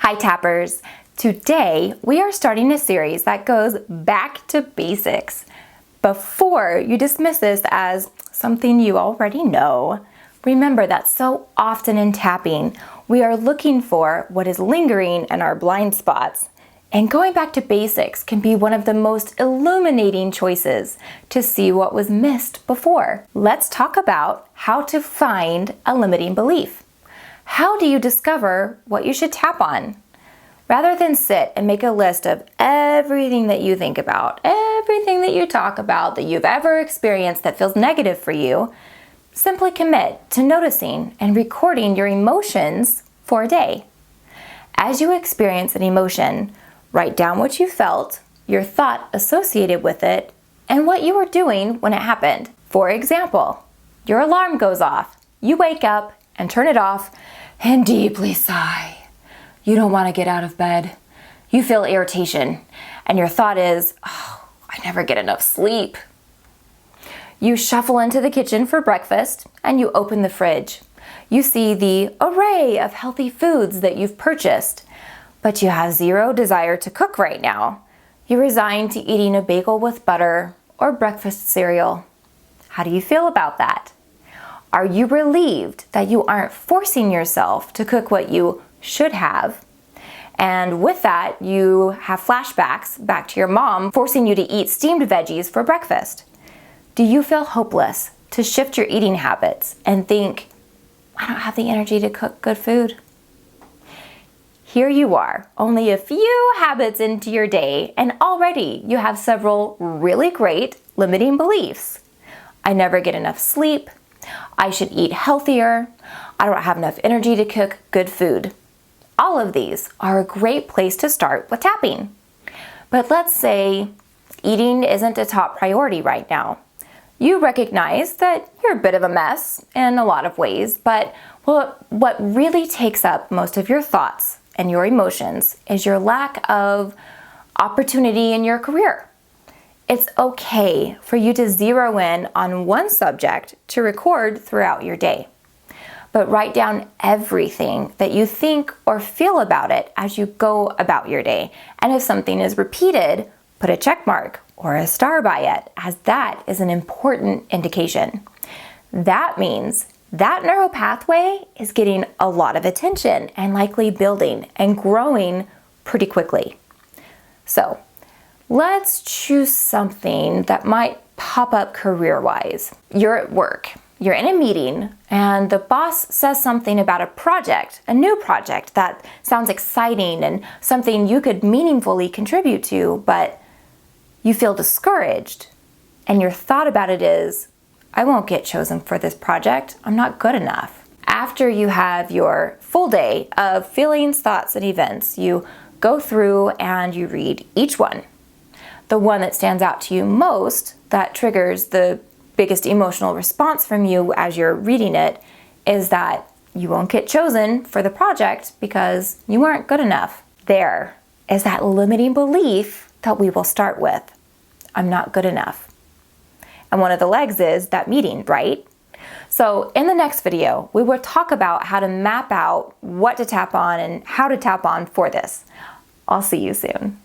Hi Tappers! Today we are starting a series that goes back to basics. Before you dismiss this as something you already know, remember that so often in tapping we are looking for what is lingering in our blind spots. And going back to basics can be one of the most illuminating choices to see what was missed before. Let's talk about how to find a limiting belief. How do you discover what you should tap on? Rather than sit and make a list of everything that you think about, everything that you talk about that you've ever experienced that feels negative for you, simply commit to noticing and recording your emotions for a day. As you experience an emotion, write down what you felt, your thought associated with it, and what you were doing when it happened. For example, your alarm goes off. You wake up and turn it off and deeply sigh. You don't want to get out of bed. You feel irritation, and your thought is, oh, I never get enough sleep. You shuffle into the kitchen for breakfast, and you open the fridge. You see the array of healthy foods that you've purchased, but you have zero desire to cook right now. You're resigned to eating a bagel with butter or breakfast cereal. How do you feel about that? Are you relieved that you aren't forcing yourself to cook what you should have? And with that, you have flashbacks back to your mom forcing you to eat steamed veggies for breakfast. Do you feel hopeless to shift your eating habits and think, I don't have the energy to cook good food? Here you are, only a few habits into your day, and already you have several really great limiting beliefs. I never get enough sleep. I should eat healthier. I don't have enough energy to cook good food. All of these are a great place to start with tapping. But let's say eating isn't a top priority right now. You recognize that you're a bit of a mess in a lot of ways, but what really takes up most of your thoughts and your emotions is your lack of opportunity in your career. It's okay for you to zero in on one subject to record throughout your day. But write down everything that you think or feel about it as you go about your day. And if something is repeated, put a check mark or a star by it, as that is an important indication. That means that neural pathway is getting a lot of attention and likely building and growing pretty quickly. So let's choose something that might pop up career-wise. You're at work. You're in a meeting and the boss says something about a project, a new project that sounds exciting and something you could meaningfully contribute to, but you feel discouraged and your thought about it is, I won't get chosen for this project. I'm not good enough. After you have your full day of feelings, thoughts, and events, you go through and you read each one. The one that stands out to you most, that triggers the biggest emotional response from you as you're reading it, is that you won't get chosen for the project because you weren't good enough. There is that limiting belief that we will start with. I'm not good enough. And one of the legs is that meeting, right? So in the next video, we will talk about how to map out what to tap on and how to tap on for this. I'll see you soon.